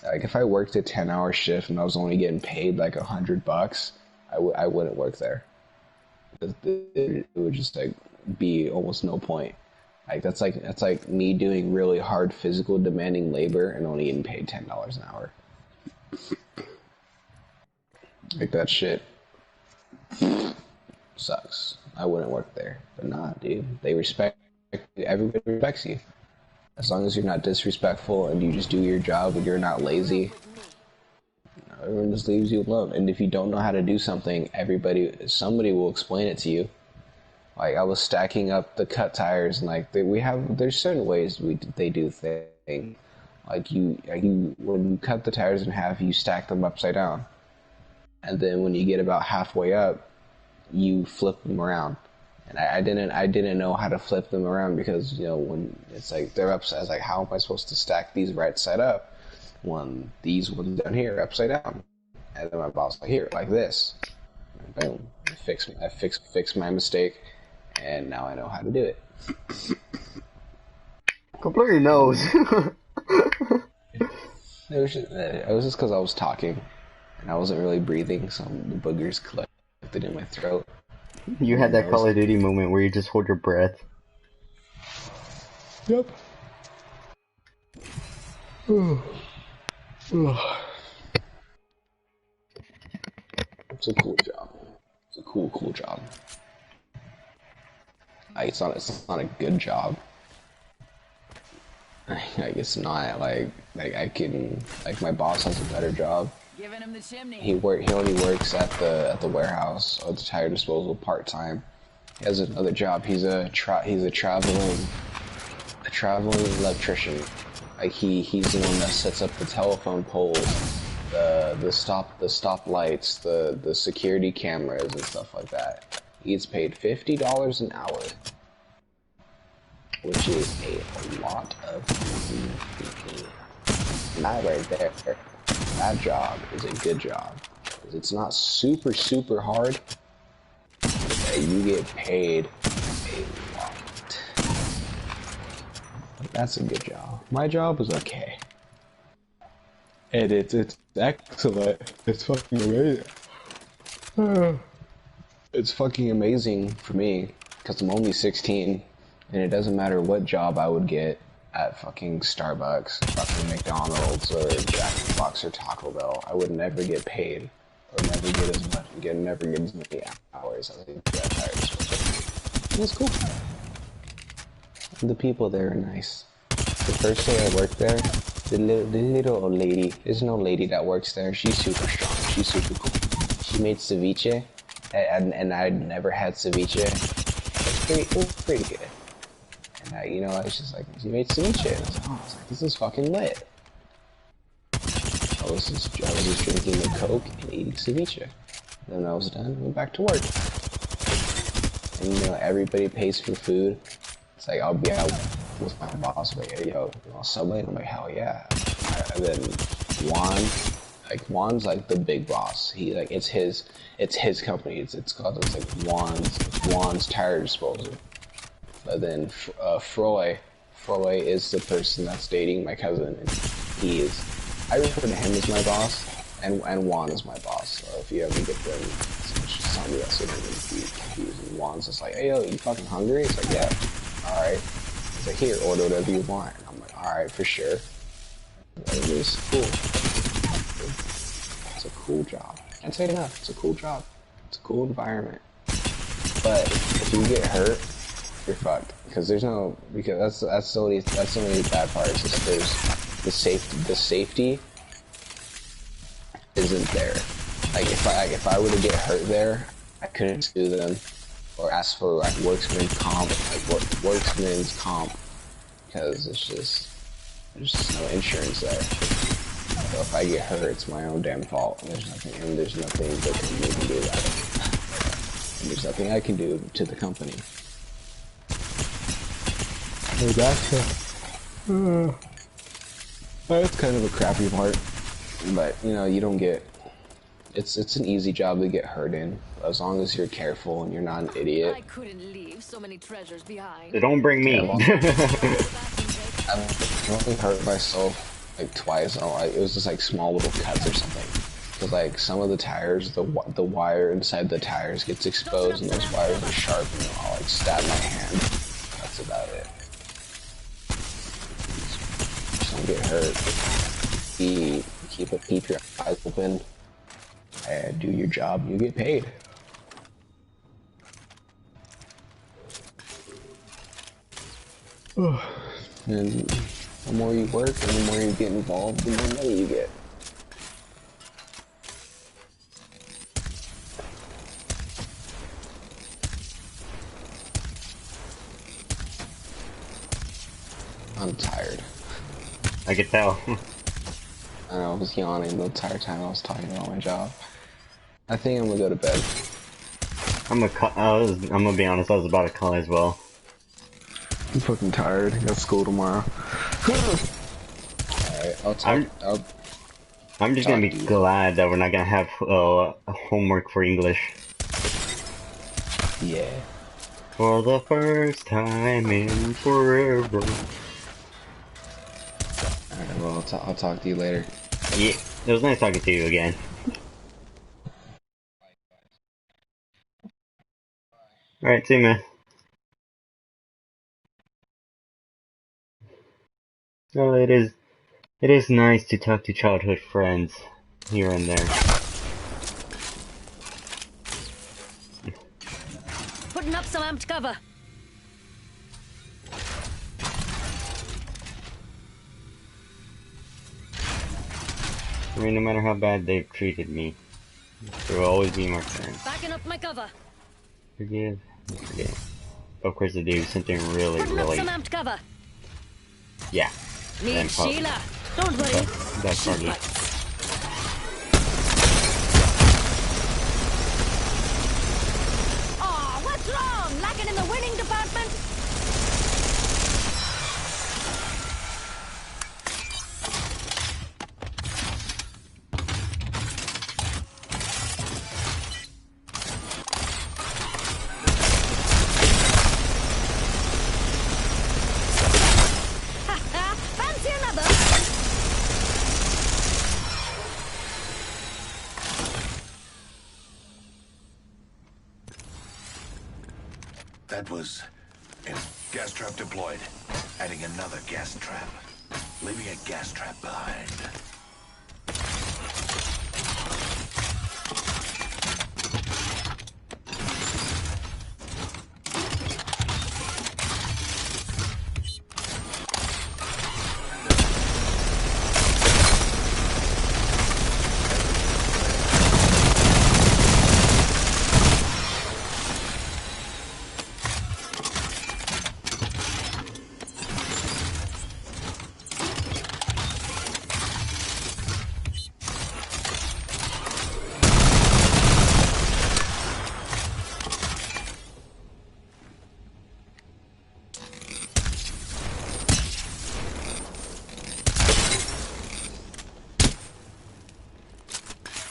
like if I worked a 10-hour shift and I was only getting paid like $100, I wouldn't work there. It would just like be almost no point. Like that's like me doing really hard physical demanding labor and only getting paid $10 an hour. Like that shit sucks. I wouldn't work there. But nah, dude. Everybody respects you. As long as you're not disrespectful and you just do your job and you're not lazy, everyone just leaves you alone. And if you don't know how to do something, somebody will explain it to you. Like I was stacking up the cut tires, and like there's certain ways they do things. Like when you cut the tires in half, you stack them upside down, and then when you get about halfway up, you flip them around. And I didn't know how to flip them around because, you know, when it's like they're upside, I was like, how am I supposed to stack these right side up when these ones down here are upside down? And then my boss was like, here, like this. And boom, I fixed my mistake, and now I know how to do it. Completely knows. It was just because I was talking and I wasn't really breathing, so the boogers collected in my throat. You had that Call of Duty moment where you just hold your breath. Yep. It's a cool job. It's a cool job. It's not a good job. Like it's not like I can, like my boss has a better job. Giving him the chimney. He only works at the warehouse or the tire disposal part-time. He has another job. He's a traveling electrician. Like he's the one that sets up the telephone poles, the stop lights, the security cameras and stuff like that. He gets paid $50 an hour, which is a lot of money. And that right there, that job is a good job. It's not super hard, but you get paid a lot. That's a good job. My job is okay. And it's excellent. It's fucking amazing. It's fucking amazing for me, because I'm only 16, and it doesn't matter what job I would get at fucking Starbucks, fucking McDonald's, or Jack in the Box, or Taco Bell. I would never get paid, or never get as many hours as I do at tires. It was cool. And the people there are nice. The first day I worked there, the little old lady, there's no lady that works there, she's super strong, she's super cool. She made ceviche, and I'd never had ceviche. It was pretty good. And I was just like, she made ceviche. And I was like, this is fucking lit. I was just drinking a Coke and eating ceviche. Then I was done, I went back to work. And everybody pays for food. It's like, I'll be out with my boss, like, hey, yo, you want Subway? And I'm like, hell yeah. And then Juan's like the big boss. He like it's his company. It's called Juan's Tire Disposal. But then Froy is the person that's dating my cousin, and I refer to him as my boss, and Juan is my boss. So if you ever get them, just tell me that so they don't get confused. And Juan's just like, hey yo, you fucking hungry? It's like, yeah, all right. He's like, here, order whatever you want. And I'm like, all right, for sure. It was cool. It's a cool job. Can't say it enough. It's a cool job. It's a cool environment. But if you get hurt, you're fucked. Because that's the only bad part. Is just there's the safety isn't there. Like if I were to get hurt there, I couldn't sue them or ask for like workman's comp, because there's just no insurance there. So if I get hurt, it's my own damn fault. And there's nothing that you can do about it. And there's nothing I can do to the company. Oh, gotcha. That's kind of a crappy part, but you know, you don't get. It's an easy job to get hurt in, as long as you're careful and you're not an idiot. I couldn't leave so many treasures behind. So don't bring me. I've only hurt myself like twice. It was just like small little cuts or something. Because like some of the tires, the wire inside the tires gets exposed, and those wires are sharp, and I'll like stab my hand. That's about it. Just don't get hurt. Keep your eyes open. And do your job, you get paid. And the more you work and the more you get involved, the more money you get. I'm tired. I could tell. I know, I was yawning the entire time I was talking about my job. I think I'm gonna go to bed. I'm gonna be honest, I was about to call as well. I'm fucking tired. I got school tomorrow. Alright, I'm just gonna be glad that we're not gonna have homework for English. Yeah. For the first time in forever. Alright, well, I'll talk to you later. Yeah, it was nice talking to you again. Alright, see you, man. Well, it is nice to talk to childhood friends here and there. Putting up some amped cover. I mean, no matter how bad they've treated me, they will always be my friends. Backing up my cover. Forgive and forget. Of course, they do something really, Putting up some amped cover. yeah. Me and probably- Sheila. Don't worry. That's She hardly. fights. Aw, what's wrong? Lacking in the winning department? Fancy another? That was a gas trap deployed. Adding another gas trap. Leaving a gas trap behind.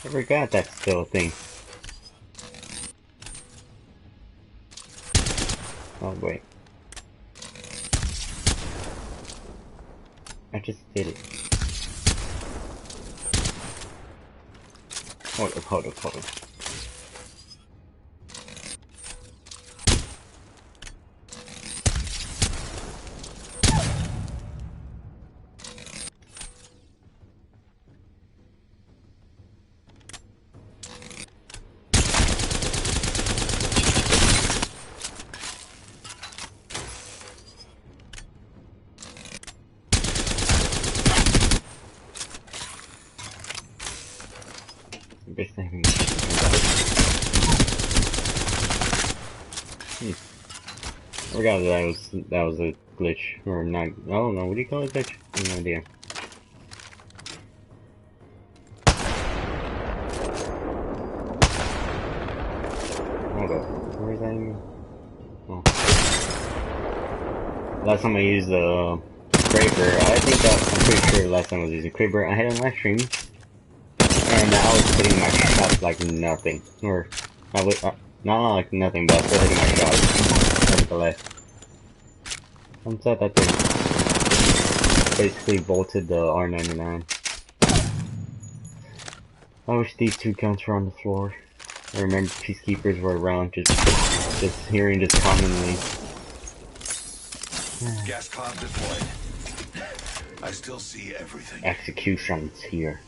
I forgot that's still a thing. Oh wait. I just did it. Hold up, hold up, hold up. Best thing. I forgot that was a glitch or not. I don't know. What do you call it? Glitch? I have no idea. Hold up. Where is that even? Oh. Last time I used the Kraber, I think I'm pretty sure last time I was using Kraber. I had a live stream. And I was hitting my shots like nothing. Or, I was, not like nothing, but I was still hitting my shots. Nevertheless. I'm sad that they basically bolted the R99. I wish these two guns were on the floor. I remember Peacekeepers were around, just hearing this commonly. Gas cloud deployed. I still see everything. Execution's here.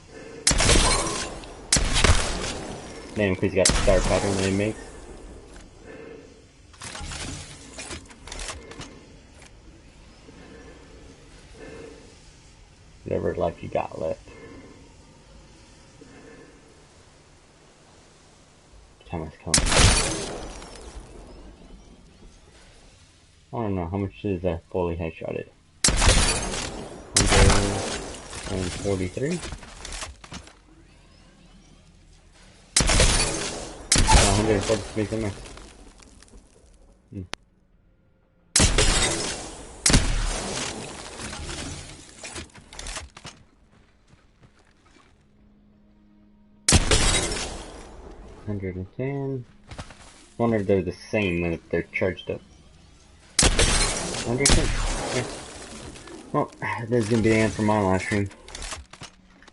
Damn, because you got the star pattern that it makes. Whatever life you got left. Time has come. I don't know, how much is that fully headshotted? 143? 143 somewhere. $110. Wonder if they're the same and if they're charged up. 110. Yeah. Well, this is gonna be the end for my live stream.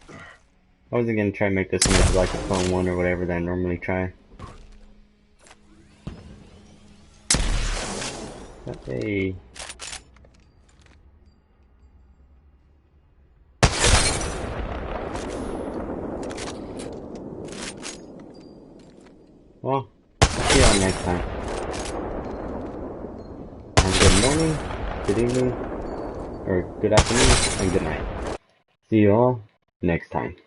I wasn't gonna try to make this one like a fun one or whatever that I normally try. But hey. Well, see y'all next time. And good morning, good evening, or good afternoon, and good night. See you all next time.